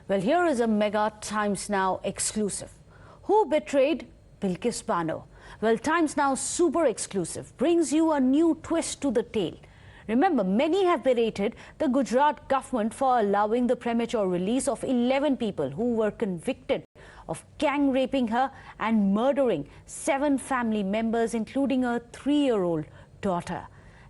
Well, here is a Mega Times Now exclusive. Who betrayed Bilkis Bano? Well, Times Now super exclusive brings you a new twist to the tale. Remember, many have berated the Gujarat government for allowing the premature release of 11 people who were convicted of gang raping her and murdering 7 family members, including her 3-year-old daughter.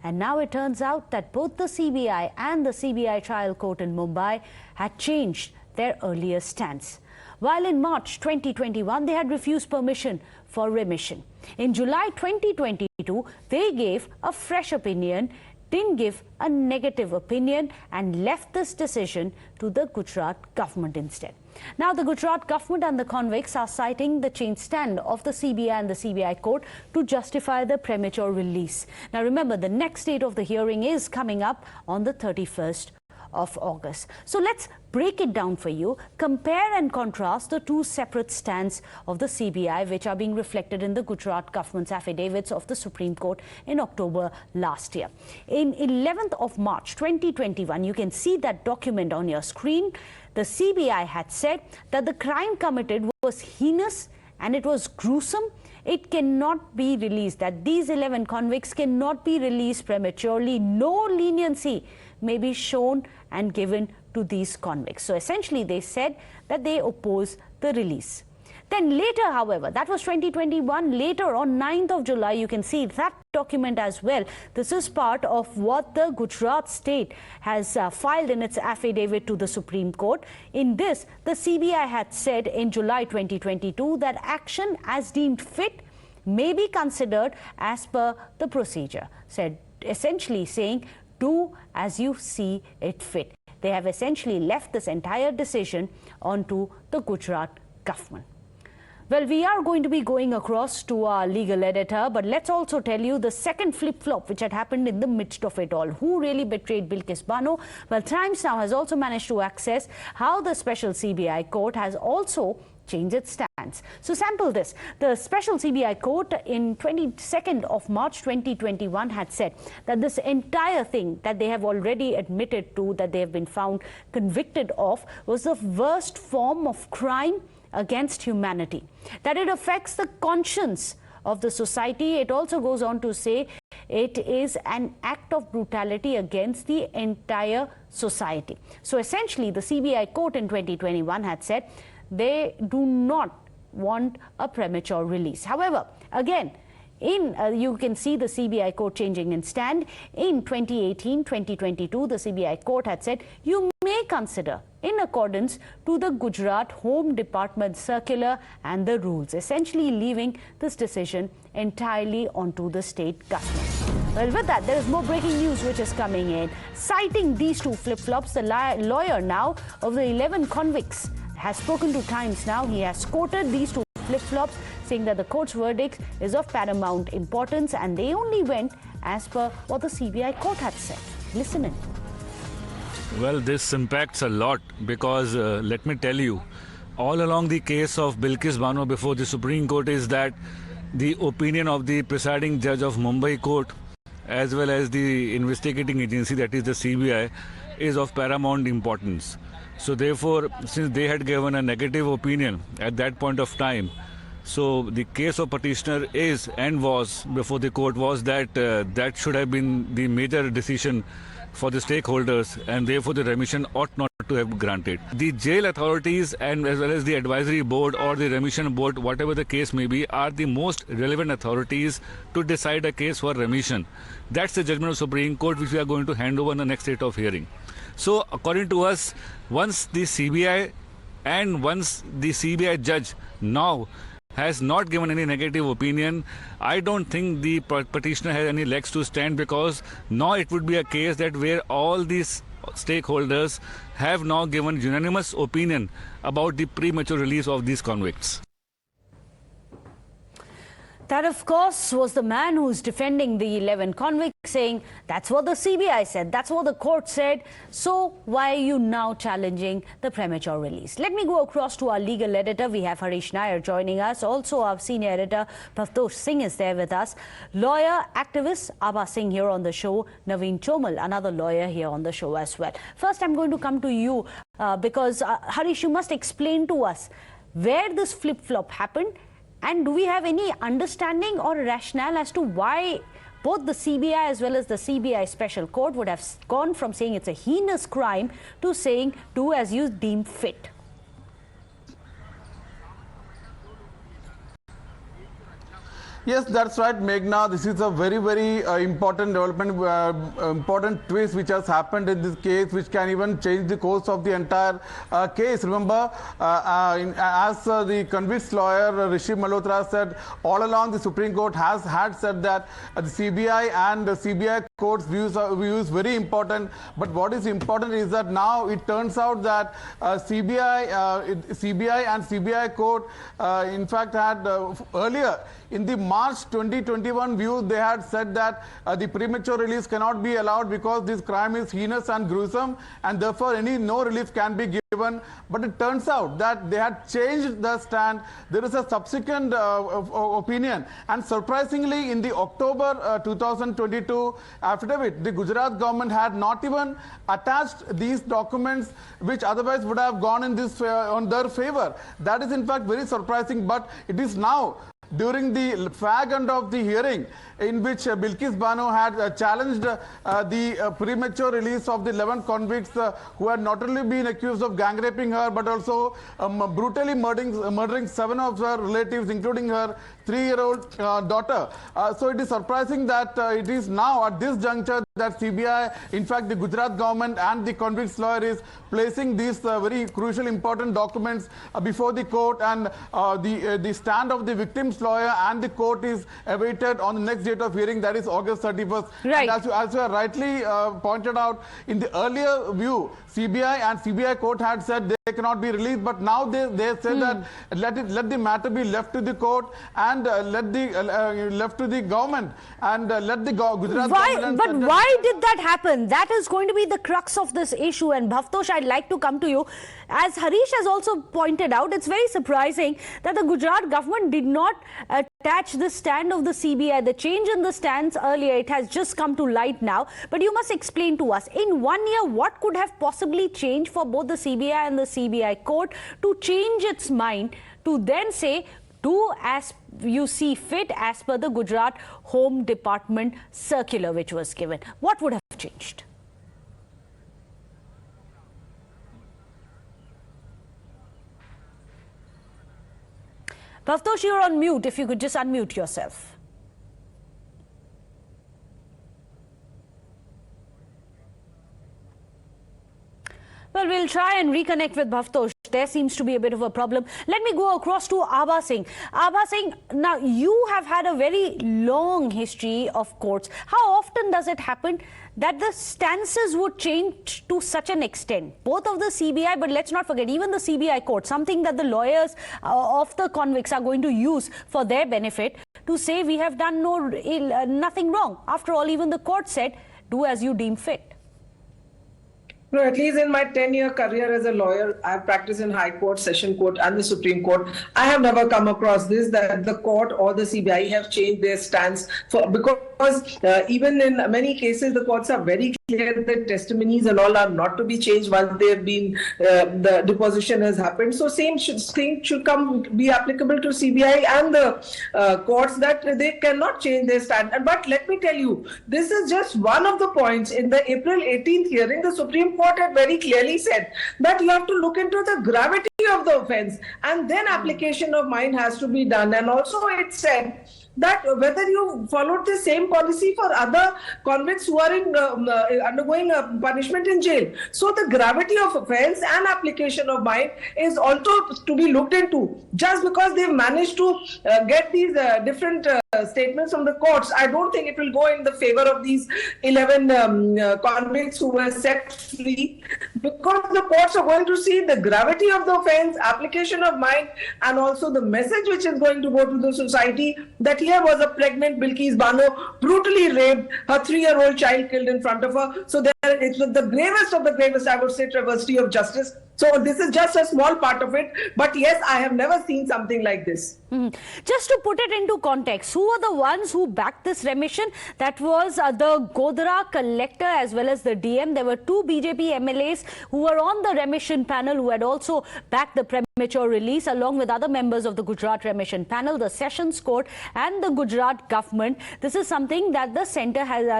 And now it turns out that both the CBI and the CBI trial court in Mumbai had changed their earlier stance. While in March 2021, they had refused permission for remission. In July 2022, they gave a fresh opinion, didn't give a negative opinion, and left this decision to the Gujarat government instead. Now, the Gujarat government and the convicts are citing the changed stand of the CBI and the CBI court to justify the premature release. Now, remember, the next date of the hearing is coming up on the 31st of August. So let's break it down for you, compare and contrast the two separate stands of the CBI, which are being reflected in the Gujarat government's affidavits of the Supreme Court in October last year. In 11th of March 2021, you can see that document on your screen. The CBI had said that the crime committed was heinous and it was gruesome. It cannot be released, that these 11 convicts cannot be released prematurely. No leniency may be shown and given to these convicts. So essentially, they said that they oppose the release. Then later, however, that was 2021, later on 9th of July, you can see that document as well. This is part of what the Gujarat state has filed in its affidavit to the Supreme Court. In this, the CBI had said in July 2022 that action as deemed fit may be considered as per the procedure, said essentially saying, do as you see it fit. They have essentially left this entire decision onto the Gujarat government. Well, we are going to be going across to our legal editor, but let's also tell you the second flip-flop which had happened in the midst of it all. Who really betrayed Bilkis Bano? Well, Times Now has also managed to access how the special CBI court has also changed its stance. So sample this. The special CBI court in 22nd of March 2021 had said that this entire thing that they have already admitted to, that they have been found convicted of, was the worst form of crime against humanity, that it affects the conscience of the society. It also goes on to say it is an act of brutality against the entire society. So essentially, the CBI court in 2021 had said they do not want a premature release. However, again, you can see the CBI court changing its stand. In 2018-2022, the CBI court had said you may consider in accordance to the Gujarat Home Department circular and the rules, essentially leaving this decision entirely onto the state government. Well, with that, there is more breaking news which is coming in. Citing these two flip-flops, the lawyer now of the 11 convicts has spoken to Times Now. He has quoted these two flip-flops, saying that the court's verdict is of paramount importance and they only went as per what the CBI court had said. Listen in. Well, this impacts a lot because let me tell you, all along the case of Bilkis Bano before the Supreme Court is that the opinion of the presiding judge of Bombay Court as well as the investigating agency, that is the CBI, is of paramount importance. So therefore, since they had given a negative opinion at that point of time, so the case of petitioner is and was before the court was that that should have been the major decision for the stakeholders, and therefore the remission ought not to have granted. The jail authorities and as well as the advisory board or the remission board, whatever the case may be, are the most relevant authorities to decide a case for remission. That's the judgment of Supreme Court which we are going to hand over in the next date of hearing. So according to us, once the CBI and once the CBI judge now has not given any negative opinion, I don't think the petitioner has any legs to stand, because now it would be a case that where all these stakeholders have now given unanimous opinion about the premature release of these convicts. That, of course, was the man who's defending the 11 convicts, saying that's what the CBI said, that's what the court said. So why are you now challenging the premature release? Let me go across to our legal editor. We have Harish Nair joining us. Also, our senior editor, Bhavtosh Singh, is there with us. Lawyer, activist, Abha Singh here on the show. Naveen Chomal, another lawyer, here on the show as well. First, I'm going to come to you because, Harish, you must explain to us where this flip-flop happened. And do we have any understanding or rationale as to why both the CBI as well as the CBI Special Court would have gone from saying it's a heinous crime to saying do as you deem fit? Yes, that's right, Meghna. This is a very, very important development, important twist which has happened in this case, which can even change the course of the entire case. Remember, as the convict's lawyer, Rishi Malhotra, said, all along the Supreme Court had said that the CBI and the CBI court's views are very important. But what is important is that now it turns out that CBI and CBI court, in fact, had earlier in the March 2021 view, they had said that the premature release cannot be allowed because this crime is heinous and gruesome, and therefore no relief can be given. But it turns out that they had changed the stand. There is a subsequent opinion, and surprisingly, in the October 2022 affidavit, the Gujarat government had not even attached these documents, which otherwise would have gone in this on their favor. That is in fact very surprising. But it is now, during the fag end of the hearing, in which Bilkis Bano had challenged the premature release of the 11 convicts who had not only been accused of gang raping her, but also brutally murdering 7 of her relatives, including her 3-year-old daughter. So it is surprising that it is now at this juncture that CBI, in fact the Gujarat government and the convicts lawyer, is placing these very crucial, important documents before the court, and the stand of the victim's lawyer and the court is awaited on the next date of hearing, that is August 31st. Right. And as you have rightly pointed out, in the earlier view, CBI and CBI court had said they cannot be released, but now they say that let the matter be left to the court and left to the government, and let the Gujarat government. But why did that happen? That is going to be the crux of this issue. And Bhavtosh, I'd like to come to you. As Harish has also pointed out, it's very surprising that the Gujarat government did not attach the stand of the CBI. The change in the stands earlier, it has just come to light now. But you must explain to us, in 1 year, what could have possibly changed for both the CBI and the CBI court to change its mind to then say, do as you see fit as per the Gujarat Home Department circular which was given? What would have changed? Bhavtosh, you're on mute. If you could just unmute yourself. Well, we'll try and reconnect with Bhavtosh. There seems to be a bit of a problem. Let me go across to Abha Singh. Abha Singh, now you have had a very long history of courts. How often does it happen that the stances would change to such an extent? Both of the CBI, but let's not forget, even the CBI court, something that the lawyers of the convicts are going to use for their benefit to say we have done nothing wrong. After all, even the court said, do as you deem fit. No, at least in my 10-year career as a lawyer, I've practiced in High Court, Session Court and the Supreme Court. I have never come across this, that the court or the CBI have changed their stance because even in many cases, the courts are very clear that testimonies and all are not to be changed once they have been, the deposition has happened. So same thing should be applicable to CBI and the courts, that they cannot change their stand. But let me tell you, this is just one of the points. In the April 18th hearing, the Supreme Court had very clearly said that you have to look into the gravity of the offence and then application of mind has to be done. And also it said that whether you followed the same policy for other convicts who are undergoing punishment in jail. So the gravity of offence and application of mind is also to be looked into. Just because they've managed to get these different statements from the courts, I don't think it will go in the favor of these 11 convicts who were set free. because the courts are going to see the gravity of the offense, application of mind, and also the message which is going to go to the society that here was a pregnant Bilkis Bano brutally raped, her 3-year-old child killed in front of her. So it's the gravest, I would say, travesty of justice. So this is just a small part of it. But yes, I have never seen something like this. Just to put it into context, who are the ones who backed this remission? That was the Godhra collector as well as the DM. There were 2 BJP MLAs who were on the remission panel who had also backed the premature release, along with other members of the Gujarat remission panel, the Sessions Court and the Gujarat government. This is something that the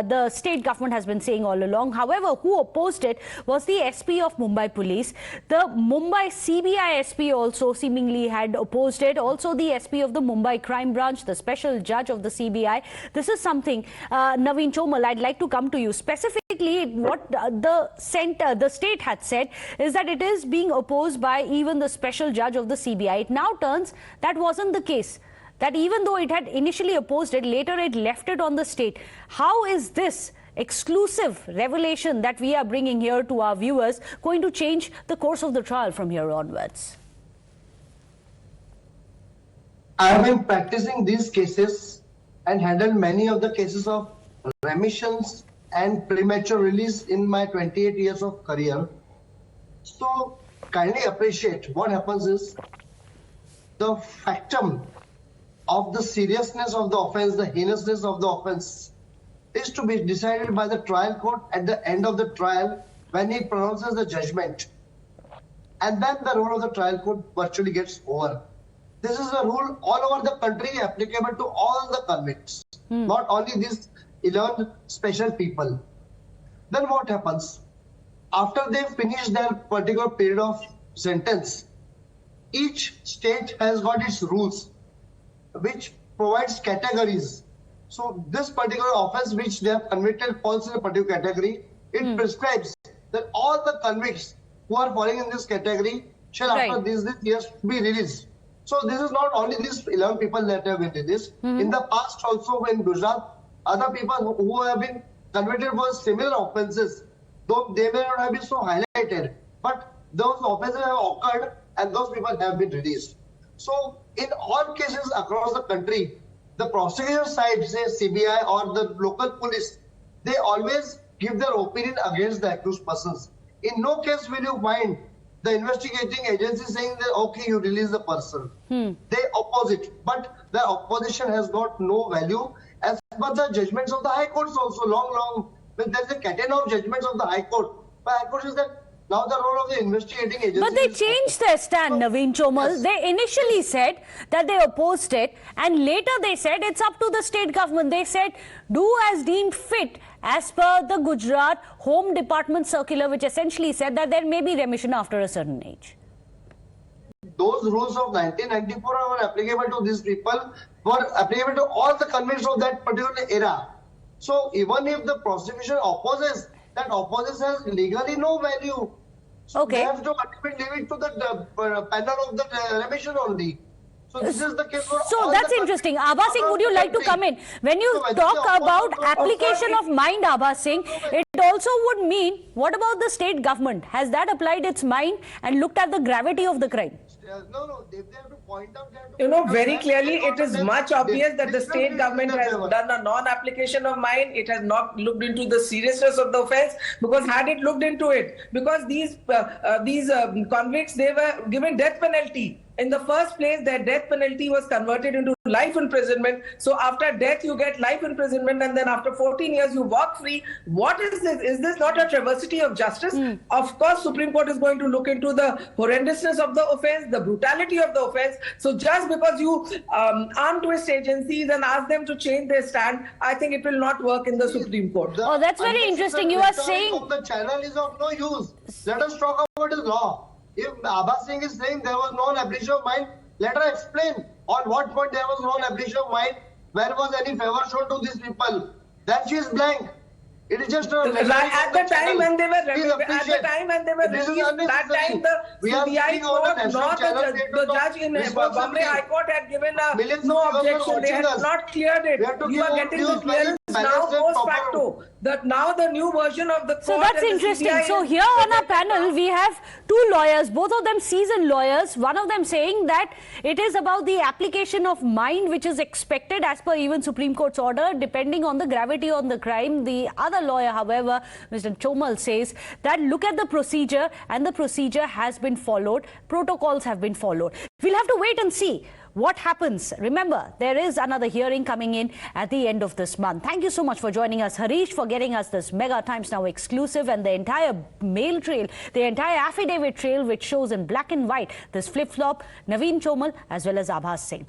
the state government has been saying all along. However, who opposed it was the SP of Mumbai Police. The Mumbai CBI SP also seemingly had opposed it. Also the SP of the Mumbai Crime Branch, the special judge of the CBI. This is something, Naveen Chomal, I'd like to come to you. Specifically, what the state had said is that it is being opposed by even the special judge of the CBI. It now turns that wasn't the case. That even though it had initially opposed it, later it left it on the state. How is this exclusive revelation that we are bringing here to our viewers going to change the course of the trial from here onwards? I have been practicing these cases and handled many of the cases of remissions and premature release in my 28 years of career. So kindly appreciate what happens is the factum of the seriousness of the offense, the heinousness of the offense is to be decided by the trial court at the end of the trial when he pronounces the judgment. And then the role of the trial court virtually gets over. This is a rule all over the country applicable to all the convicts, not only these 11 special people. Then what happens? After they finish their particular period of sentence, each state has got its rules which provides categories. So this particular offense which they have convicted falls in a particular category. It prescribes that all the convicts who are falling in this category shall after these years be released. So this is not only these 11 people that have been released. In the past also in Gujarat, other people who have been convicted for similar offences, though they may not have been so highlighted, but those offences have occurred and those people have been released. So in all cases across the country, the prosecution side, say CBI or the local police, they always give their opinion against the accused persons. In no case will you find the investigating agency saying that, okay, you release the person. They oppose it, but the opposition has got no value as per the judgments of the High Courts also long, when there is a category of judgments of the High Court. The High Court is that now the role of the investigating agency. But they changed their stand, Naveen Chomal. Yes. They initially said that they opposed it, and later they said it's up to the state government. They said do as deemed fit as per the Gujarat Home Department circular, which essentially said that there may be remission after a certain age. Those rules of 1994 were applicable to these people, were applicable to all the convicts of that particular era. So even if the prosecution opposes, that opposition has legally no value. So they have to ultimately leave it to the panel of the remission only. So this is the case for So that's interesting. Abha Singh, would you like to come in? When you talk about application of mind, Abha Singh, it also would mean, what about the state government? Has that applied its mind and looked at the gravity of the crime? No, they have to point out that. You know, very clearly, it is much obvious that the state government has done a non-application of mind. It has not looked into the seriousness of the offense, because had it looked into it, because these convicts, they were given death penalty. In the first place, their death penalty was converted into life imprisonment. So after death, you get life imprisonment, and then after 14 years, you walk free. What is this? Is this not a travesty of justice? Of course, Supreme Court is going to look into the horrendousness of the offense, the brutality of the offense. So just because you arm twist agencies and ask them to change their stand, I think it will not work in the Supreme Court. Oh, that's very interesting. You are saying the channel is of no use. Let us talk about the law. If Abha Singh is saying there was no application of mind, let her explain on what point there was no application of mind, where was any favor shown to these people. Then she is blank. It is just a At the time when they were released, that time the CBI court nor the judge in Bombay High Court had given no objection. They had not cleared it. You are getting the clearance now post facto. That now the new version of the court. So that's interesting. So here on our panel we have two lawyers, both of them seasoned lawyers. One of them saying that it is about the application of mind which is expected as per even Supreme Court's order depending on the gravity of the crime. The other lawyer, however, Mr. Chomal, says that look at the procedure and the procedure has been followed. Protocols have been followed. We'll have to wait and see what happens. Remember, there is another hearing coming in at the end of this month. Thank you so much for joining us, Harish, for getting us this Mega Times Now exclusive and the entire mail trail, the entire affidavit trail which shows in black and white this flip-flop, Naveen Chomal as well as Abhas Singh.